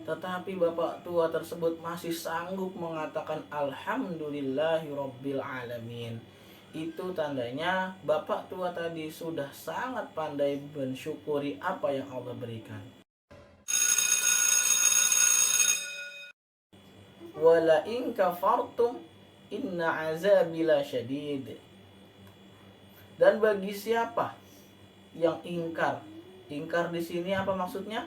tetapi bapak tua tersebut masih sanggup mengatakan alhamdulillahirabbil alamin. Itu tandanya bapak tua tadi sudah sangat pandai mensyukuri apa yang Allah berikan. Wala in kafartum inna azabi lasyadid. Dan bagi siapa yang ingkar? Ingkar di sini apa maksudnya?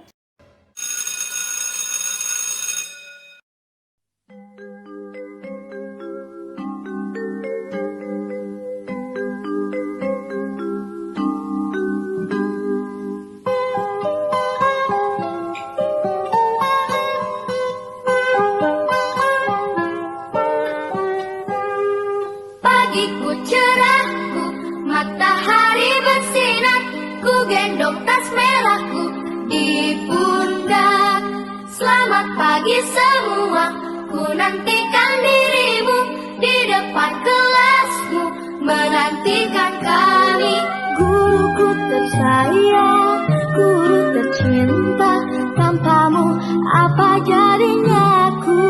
Pagiku cerahku, matahari bersinar, ku gendong tas merahku di pundak. Selamat pagi semua, ku nantikan dirimu di depan kelasmu, menantikan kami. Guruku tersayang, guru tercinta, tanpamu apa jadinya aku?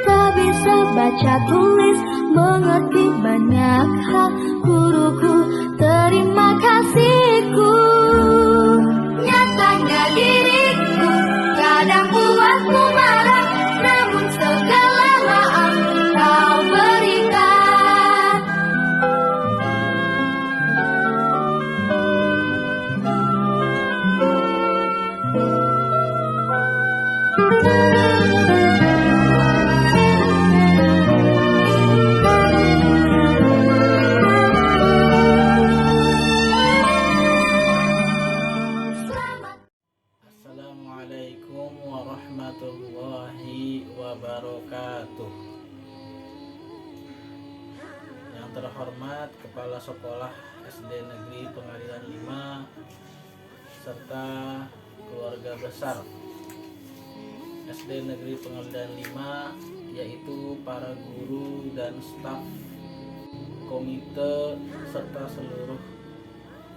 Tak bisa baca tulis, mengerti banyak hal. Guruku, terima kasihku. Nyatanya diriku kadang buatmu marah, namun segala maaf kau berikan. Assalamualaikum warahmatullahi wabarakatuh. Yang terhormat Kepala Sekolah SD Negeri Pengadilan 5 serta keluarga besar SD Negeri Pengadilan 5, yaitu para guru dan staf, komite, serta seluruh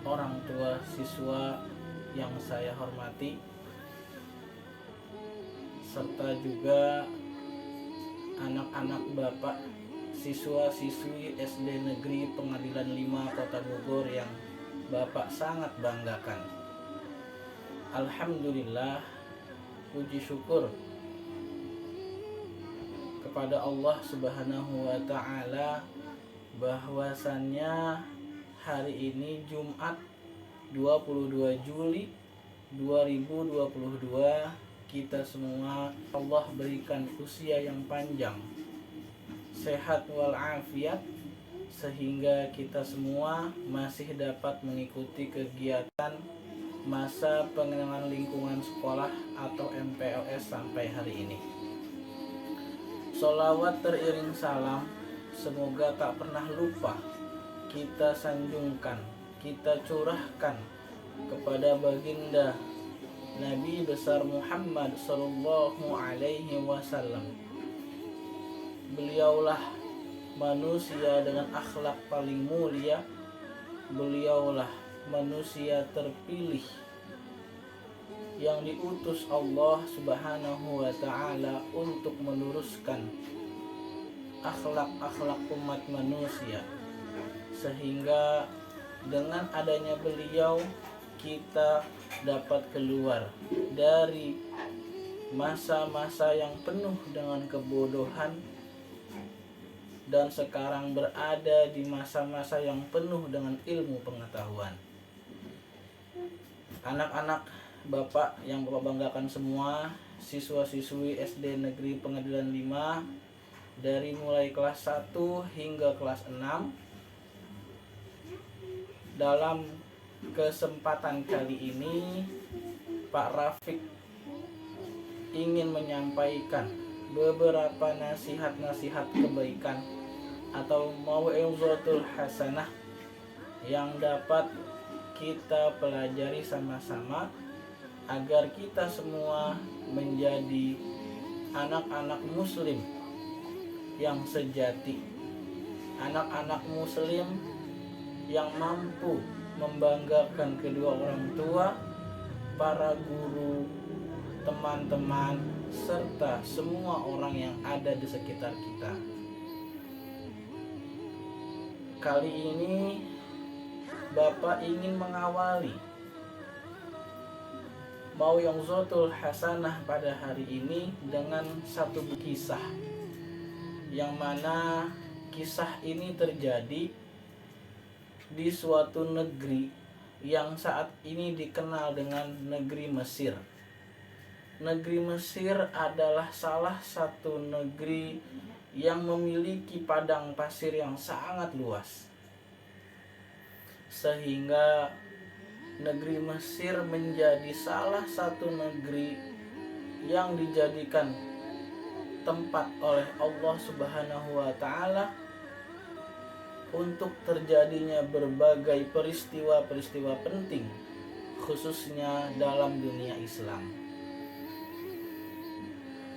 orang tua siswa yang saya hormati, serta juga anak-anak bapak siswa-siswi SD Negeri Pengadilan 5 Kota Bogor yang bapak sangat banggakan. Alhamdulillah, puji syukur kepada Allah Subhanahu wa Ta'ala bahwasannya hari ini Jumat 22 Juli 2022 kita semua Allah berikan usia yang panjang, sehat walafiat, sehingga kita semua masih dapat mengikuti kegiatan masa pengenalan lingkungan sekolah atau MPLS sampai hari ini. Sholawat teriring salam semoga tak pernah lupa kita sanjungkan, kita curahkan kepada baginda Nabi besar Muhammad sallallahu alaihi wasallam. Beliaulah manusia dengan akhlak paling mulia. Beliaulah manusia terpilih yang diutus Allah Subhanahu wa Ta'ala untuk meluruskan akhlak-akhlak umat manusia, sehingga dengan adanya beliau kita dapat keluar dari masa-masa yang penuh dengan kebodohan dan sekarang berada di masa-masa yang penuh dengan ilmu pengetahuan. Anak-anak bapak yang bapak banggakan semua, siswa-siswi SD Negeri Pengadilan 5 dari mulai kelas 1 hingga kelas 6, dalam kesempatan kali ini Pak Rafiq ingin menyampaikan beberapa nasihat-nasihat kebaikan atau mau'izatul hasanah yang dapat kita pelajari sama-sama agar kita semua menjadi anak-anak muslim yang sejati, anak-anak muslim yang mampu membanggakan kedua orang tua, para guru, teman-teman, serta semua orang yang ada di sekitar kita. Kali ini Bapak ingin mengawali Mau'izatul Hasanah pada hari ini dengan satu kisah, yang mana kisah ini terjadi di suatu negeri yang saat ini dikenal dengan negeri Mesir. Negeri Mesir adalah salah satu negeri yang memiliki padang pasir yang sangat luas, sehingga negeri Mesir menjadi salah satu negeri yang dijadikan tempat oleh Allah Subhanahu wa Ta'ala untuk terjadinya berbagai peristiwa-peristiwa penting, khususnya dalam dunia Islam.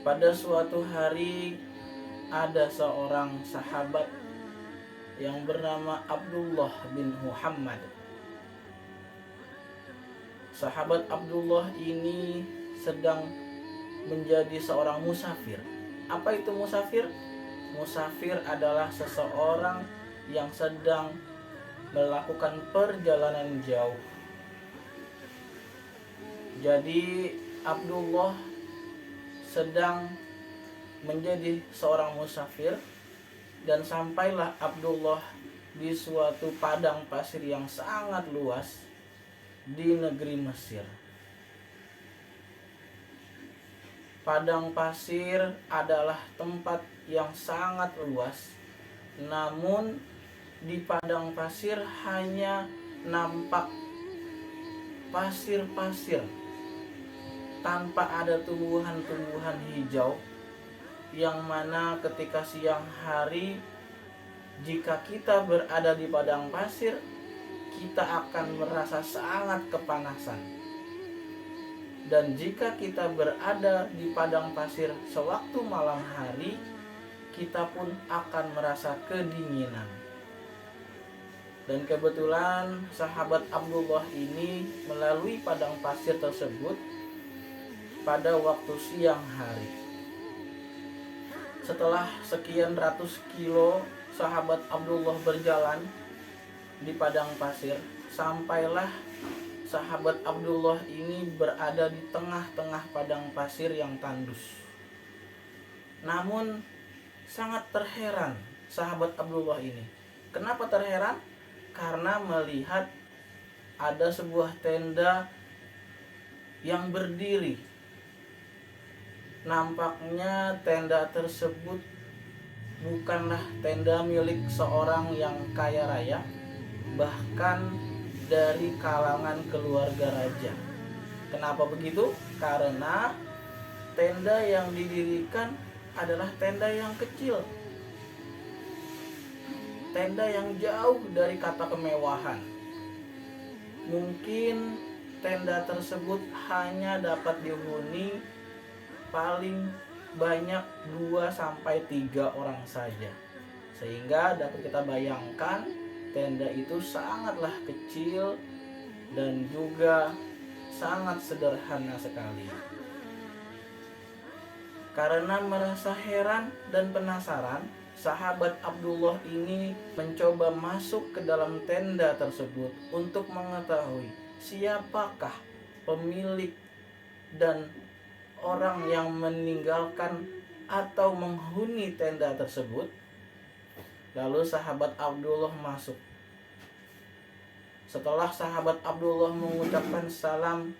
Pada suatu hari ada seorang sahabat yang bernama Abdullah bin Muhammad. Sahabat Abdullah ini sedang menjadi seorang musafir. Apa itu musafir? Musafir adalah seseorang yang sedang melakukan perjalanan jauh. Jadi Abdullah sedang menjadi seorang musafir, dan sampailah Abdullah di suatu padang pasir yang sangat luas di negeri Mesir. Padang pasir adalah tempat yang sangat luas, namun di padang pasir hanya nampak pasir-pasir tanpa ada tumbuhan-tumbuhan hijau, yang mana ketika siang hari jika kita berada di padang pasir, kita akan merasa sangat kepanasan. Dan jika kita berada di padang pasir sewaktu malam hari, kita pun akan merasa kedinginan. Dan kebetulan sahabat Abdullah ini melalui padang pasir tersebut pada waktu siang hari. Setelah sekian ratus kilo sahabat Abdullah berjalan di padang pasir, sampailah sahabat Abdullah ini berada di tengah-tengah padang pasir yang tandus. Namun sangat terheran sahabat Abdullah ini. Kenapa terheran? Karena melihat ada sebuah tenda yang berdiri. Nampaknya tenda tersebut bukanlah tenda milik seorang yang kaya raya, bahkan dari kalangan keluarga raja. Kenapa begitu? Karena tenda yang didirikan adalah tenda yang kecil, tenda yang jauh dari kata kemewahan. Mungkin tenda tersebut hanya dapat dihuni paling banyak 2-3 orang saja, sehingga dapat kita bayangkan tenda itu sangatlah kecil dan juga sangat sederhana sekali. Karena merasa heran dan penasaran, sahabat Abdullah ini mencoba masuk ke dalam tenda tersebut untuk mengetahui siapakah pemilik dan orang yang meninggalkan atau menghuni tenda tersebut. Lalu sahabat Abdullah masuk. Setelah sahabat Abdullah mengucapkan salam,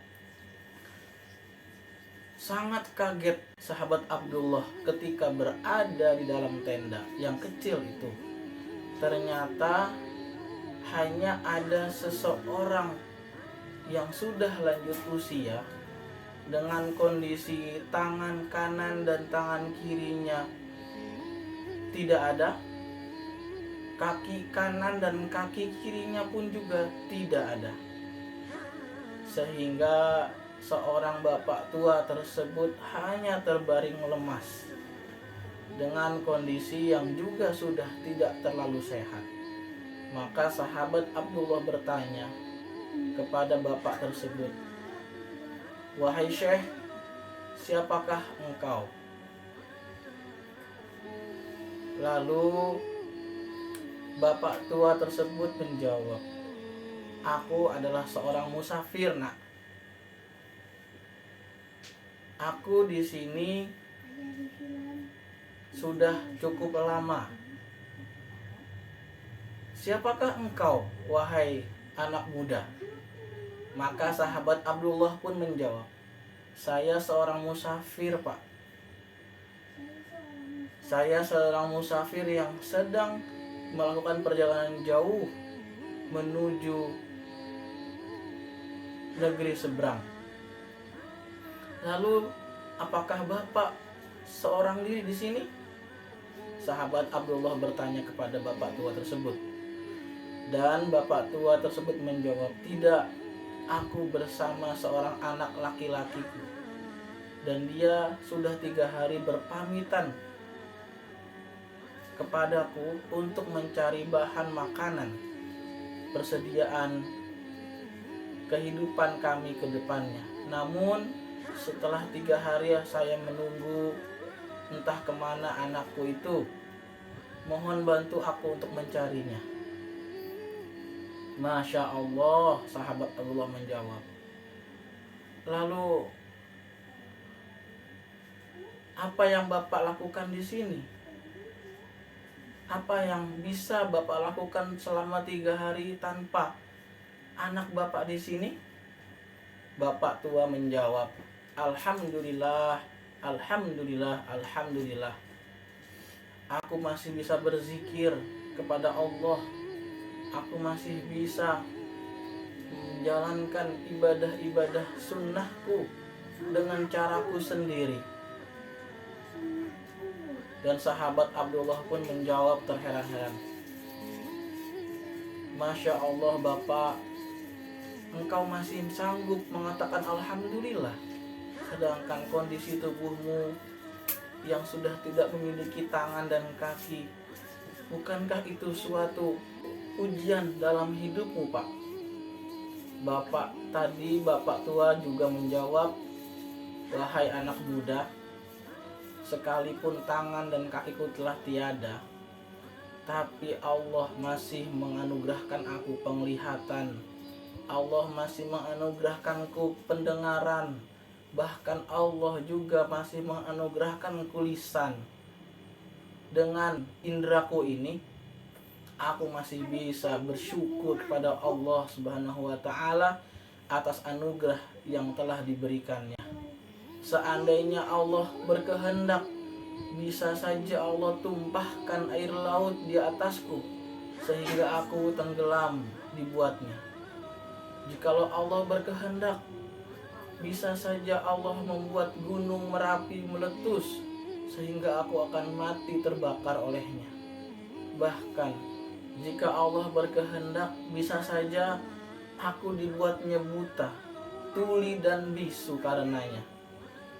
sangat kaget sahabat Abdullah ketika berada di dalam tenda yang kecil itu. Ternyata hanya ada seseorang yang sudah lanjut usia, dengan kondisi tangan kanan dan tangan kirinya tidak ada, kaki kanan dan kaki kirinya pun juga tidak ada, sehingga seorang bapak tua tersebut hanya terbaring lemas dengan kondisi yang juga sudah tidak terlalu sehat. Maka sahabat Abdullah bertanya kepada bapak tersebut, "Wahai Syekh, siapakah engkau? Lalu bapak tua tersebut menjawab, aku adalah seorang musafir, nak. Aku di sini sudah cukup lama. Siapakah engkau, wahai anak muda? Maka sahabat Abdullah pun menjawab, saya seorang musafir, Pak. Saya seorang musafir yang sedang melakukan perjalanan jauh menuju negeri seberang. Lalu, apakah Bapak seorang diri di sini? Sahabat Abdullah bertanya kepada bapak tua tersebut. Dan bapak tua tersebut menjawab, tidak, aku bersama seorang anak laki-lakiku. Dan dia sudah 3 hari berpamitan kepadaku untuk mencari bahan makanan, persediaan kehidupan kami ke depannya. Namun setelah 3 hari saya menunggu, entah kemana anakku itu. Mohon bantu aku untuk mencarinya. Masya Allah, sahabat Allah menjawab. Lalu apa yang Bapak lakukan di sini? Apa yang bisa Bapak lakukan selama 3 hari tanpa anak Bapak di sini? Bapak tua menjawab, Alhamdulillah, Alhamdulillah, Alhamdulillah. Aku masih bisa berzikir kepada Allah. Aku masih bisa menjalankan ibadah-ibadah sunnahku dengan caraku sendiri. Dan sahabat Abdullah pun menjawab terheran-heran, Masya Allah Bapak, engkau masih sanggup mengatakan Alhamdulillah, sedangkan kondisi tubuhmu yang sudah tidak memiliki tangan dan kaki, bukankah itu suatu ujian dalam hidupmu, Pak? Bapak tua juga menjawab, wahai anak muda, sekalipun tangan dan kakiku telah tiada, tapi Allah masih menganugerahkan aku penglihatan. Allah masih menganugerahkanku pendengaran. Bahkan Allah juga masih menganugerahkanku lisan. Dengan indraku ini, aku masih bisa bersyukur kepada Allah Subhanahu wa Ta'ala atas anugerah yang telah diberikannya. Seandainya Allah berkehendak, bisa saja Allah tumpahkan air laut di atasku sehingga aku tenggelam dibuatnya. Jikalau Allah berkehendak, bisa saja Allah membuat gunung Merapi meletus sehingga aku akan mati terbakar olehnya. Bahkan jika Allah berkehendak, bisa saja aku dibuatnya buta, tuli dan bisu karenanya.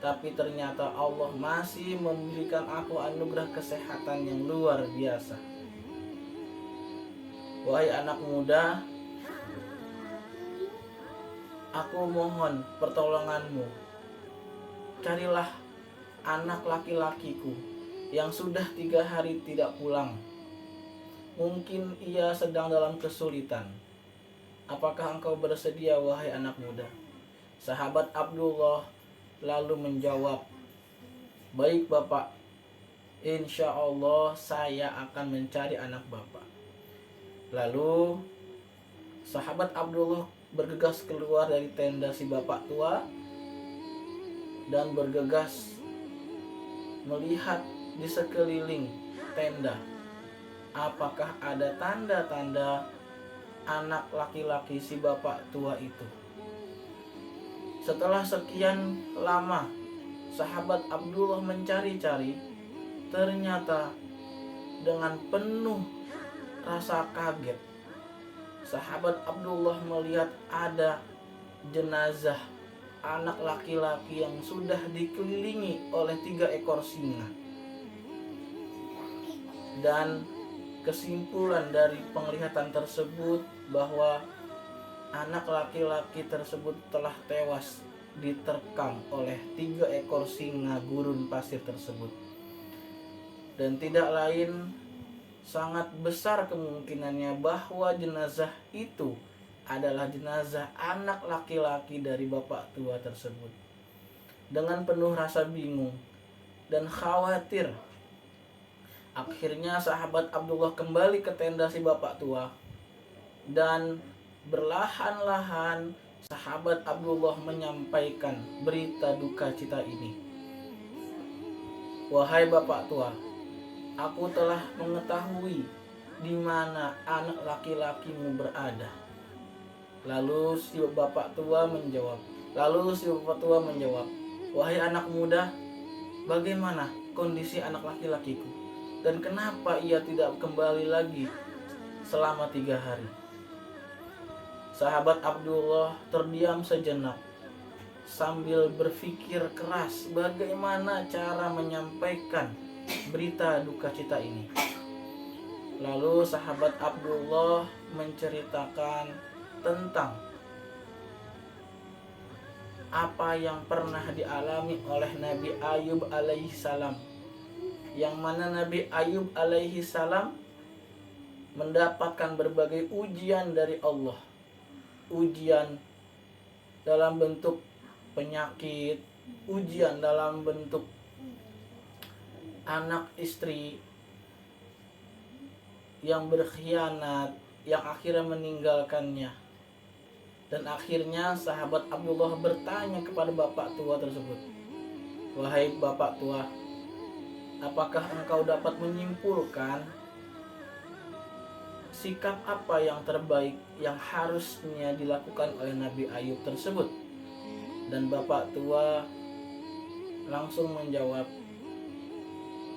Tapi ternyata Allah masih memberikan aku anugerah kesehatan yang luar biasa. Wahai anak muda, aku mohon pertolonganmu. Carilah anak laki-lakiku yang sudah 3 hari tidak pulang. Mungkin ia sedang dalam kesulitan. Apakah engkau bersedia, wahai anak muda? Sahabat Abdullah lalu menjawab, baik Bapak, insya Allah saya akan mencari anak Bapak. Lalu sahabat Abdullah bergegas keluar dari tenda si bapak tua dan bergegas melihat di sekeliling tenda apakah ada tanda-tanda anak laki-laki si bapak tua itu. Setelah sekian lama sahabat Abdullah mencari-cari, ternyata dengan penuh rasa kaget sahabat Abdullah melihat ada jenazah anak laki-laki yang sudah dikelilingi oleh 3 ekor singa. Dan kesimpulan dari penglihatan tersebut bahwa anak laki-laki tersebut telah tewas diterkam oleh 3 ekor singa gurun pasir tersebut. Dan tidak lain, sangat besar kemungkinannya bahwa jenazah itu adalah jenazah anak laki-laki dari bapak tua tersebut. Dengan penuh rasa bingung dan khawatir, akhirnya sahabat Abdullah kembali ke tenda si bapak tua, dan berlahan-lahan sahabat Abdullah menyampaikan berita duka cita ini. Wahai bapak tua, aku telah mengetahui di mana anak laki-lakimu berada. Lalu si bapak tua menjawab, wahai anak muda, bagaimana kondisi anak laki-lakiku? Dan kenapa ia tidak kembali lagi selama 3 hari? Sahabat Abdullah terdiam sejenak sambil berpikir keras bagaimana cara menyampaikan berita duka cita ini. Lalu sahabat Abdullah menceritakan tentang apa yang pernah dialami oleh Nabi Ayub alaihi salam, yang mana Nabi Ayub alaihi salam mendapatkan berbagai ujian dari Allah. Ujian dalam bentuk penyakit, ujian dalam bentuk anak istri yang berkhianat, yang akhirnya meninggalkannya. Dan akhirnya sahabat Abdullah bertanya kepada bapak tua tersebut, wahai bapak tua, apakah engkau dapat menyimpulkan sikap apa yang terbaik yang harusnya dilakukan oleh Nabi Ayub tersebut? Dan bapak tua langsung menjawab,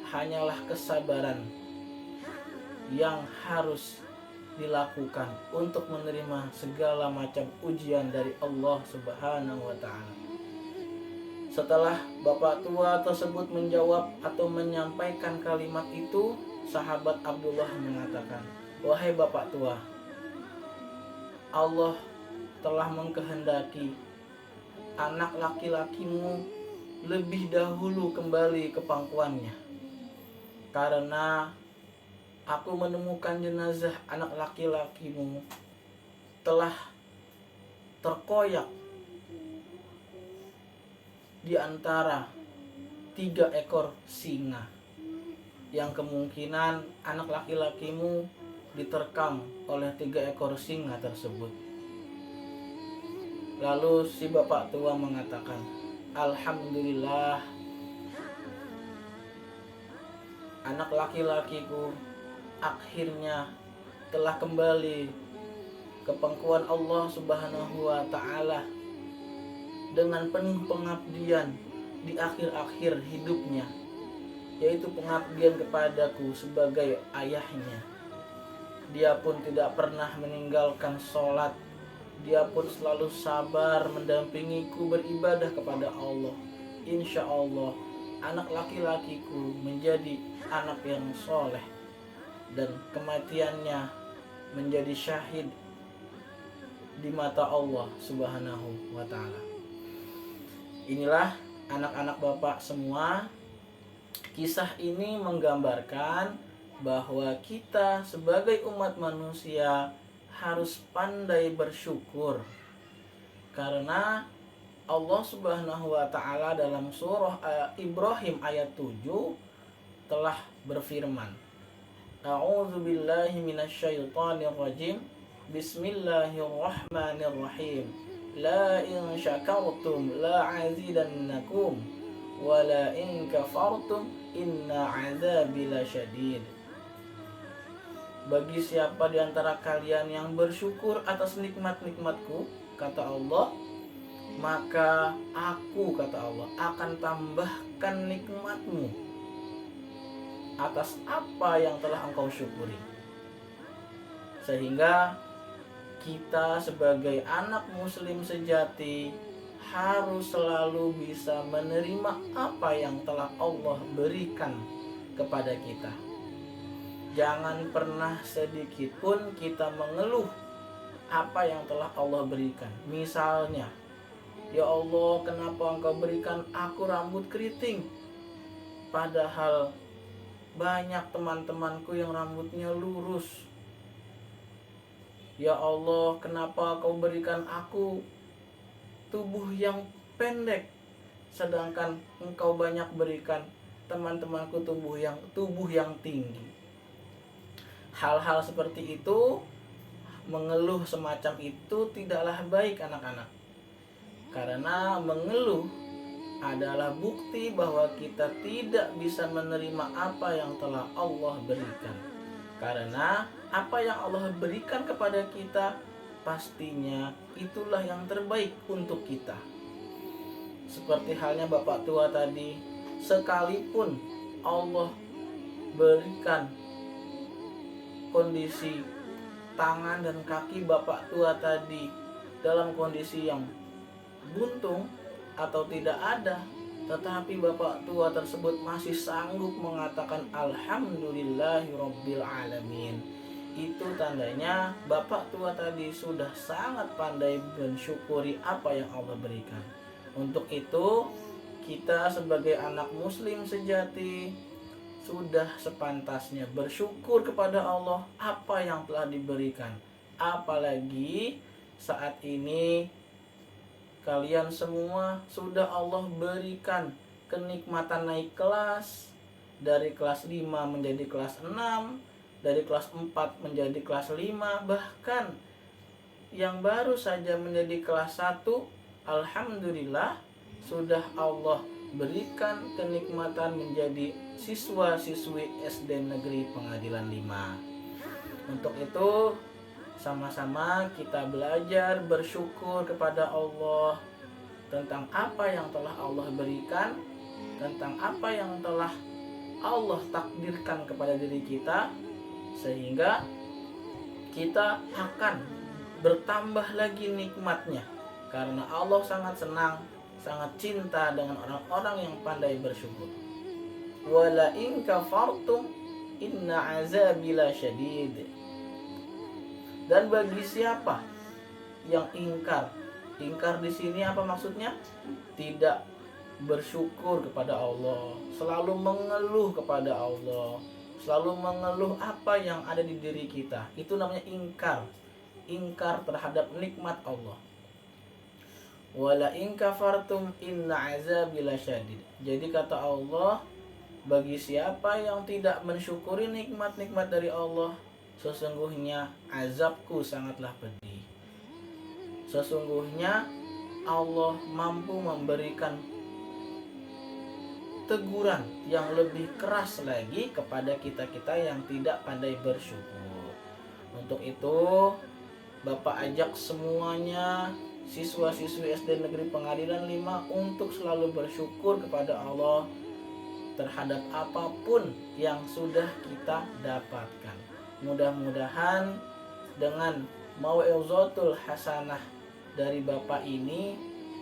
hanyalah kesabaran yang harus dilakukan untuk menerima segala macam ujian dari Allah Subhanahu wa ta'ala. Setelah bapak tua tersebut menjawab atau menyampaikan kalimat itu, sahabat Abdullah mengatakan, wahai bapak tua, Allah telah mengkehendaki anak laki-lakimu lebih dahulu kembali ke pangkuannya, karena aku menemukan jenazah anak laki-lakimu telah terkoyak di antara 3 ekor singa, yang kemungkinan anak laki-lakimu diterkam oleh 3 ekor singa tersebut. Lalu si bapak tua mengatakan, alhamdulillah, anak laki-lakiku akhirnya telah kembali ke pangkuan Allah Subhanahu wa ta'ala dengan penuh pengabdian di akhir-akhir hidupnya, yaitu pengabdian kepadaku sebagai ayahnya. Dia pun tidak pernah meninggalkan sholat. Dia pun selalu sabar mendampingiku beribadah kepada Allah. Insya Allah anak laki-lakiku menjadi anak yang soleh dan kematiannya menjadi syahid di mata Allah Subhanahu wa ta'ala. Inilah anak-anak bapak semua, kisah ini menggambarkan bahwa kita sebagai umat manusia harus pandai bersyukur, karena Allah Subhanahu wa ta'ala dalam surah Ibrahim ayat 7 telah berfirman, A'udzu billahi minasyaitonir rajim. Bismillahirrahmanirrahim. La in syakartum la azidannakum wa la in kafartum inna 'adzabi lasyadid. Bagi siapa di antara kalian yang bersyukur atas nikmat-nikmatku, kata Allah, maka aku, kata Allah, akan tambahkan nikmatmu atas apa yang telah engkau syukuri. Sehingga kita sebagai anak muslim sejati harus selalu bisa menerima apa yang telah Allah berikan kepada kita. Jangan pernah sedikit pun kita mengeluh apa yang telah Allah berikan. Misalnya, Ya Allah, kenapa Engkau berikan aku rambut keriting? Padahal banyak teman-temanku yang rambutnya lurus. Ya Allah, kenapa Kau berikan aku tubuh yang pendek, sedangkan Engkau banyak berikan teman-temanku tubuh yang tinggi. Hal-hal seperti itu, mengeluh semacam itu tidaklah baik anak-anak. Karena mengeluh adalah bukti bahwa kita tidak bisa menerima apa yang telah Allah berikan. Karena apa yang Allah berikan kepada kita pastinya itulah yang terbaik untuk kita. Seperti halnya Bapak tua tadi, sekalipun Allah berikan kondisi tangan dan kaki Bapak tua tadi dalam kondisi yang buntung atau tidak ada, tetapi Bapak tua tersebut masih sanggup mengatakan alhamdulillahirabbil alamin. Itu tandanya Bapak tua tadi sudah sangat pandai mensyukuri apa yang Allah berikan. Untuk itu, kita sebagai anak muslim sejati sudah sepantasnya bersyukur kepada Allah apa yang telah diberikan. Apalagi saat ini kalian semua sudah Allah berikan kenikmatan naik kelas, dari kelas 5 menjadi kelas 6, dari kelas 4 menjadi kelas 5, bahkan yang baru saja menjadi kelas 1, alhamdulillah sudah Allah berikan kenikmatan menjadi siswa-siswi SD Negeri Pengadilan 5. Untuk itu, sama-sama kita belajar bersyukur kepada Allah tentang apa yang telah Allah berikan, tentang apa yang telah Allah takdirkan kepada diri kita, sehingga kita akan bertambah lagi nikmatnya. Karena Allah sangat senang, sangat cinta dengan orang-orang yang pandai bersyukur. Wala in kafartum inna azabi lasyadid. Dan bagi siapa yang ingkar di sini apa maksudnya? Tidak bersyukur kepada Allah, selalu mengeluh kepada Allah, selalu mengeluh apa yang ada di diri kita. Itu namanya ingkar terhadap nikmat Allah. Wala in kafartum inna azabi lasyadid. Jadi kata Allah, bagi siapa yang tidak mensyukuri nikmat-nikmat dari Allah, sesungguhnya azabku sangatlah pedih. Sesungguhnya Allah mampu memberikan teguran yang lebih keras lagi kepada kita-kita yang tidak pandai bersyukur. Untuk itu, Bapak ajak semuanya siswa-siswi SD Negeri Pengadilan 5 untuk selalu bersyukur kepada Allah terhadap apapun yang sudah kita dapatkan. Mudah-mudahan dengan mau'izatul hasanah dari Bapak ini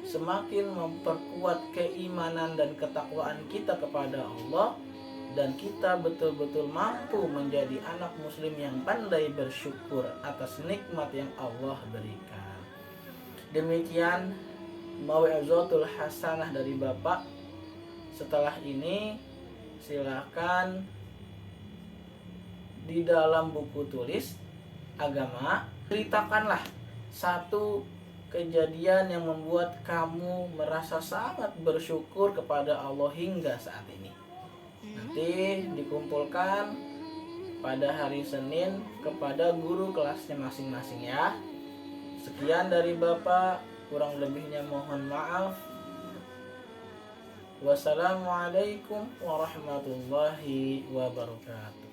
semakin memperkuat keimanan dan ketakwaan kita kepada Allah, dan kita betul-betul mampu menjadi anak muslim yang pandai bersyukur atas nikmat yang Allah berikan. Demikian mau'izatul hasanah dari Bapak. Setelah ini silakan di dalam buku tulis agama, ceritakanlah satu kejadian yang membuat kamu merasa sangat bersyukur kepada Allah hingga saat ini. Nanti dikumpulkan pada hari Senin kepada guru kelasnya masing-masing ya. Sekian dari Bapak, kurang lebihnya mohon maaf. Wassalamualaikum warahmatullahi wabarakatuh.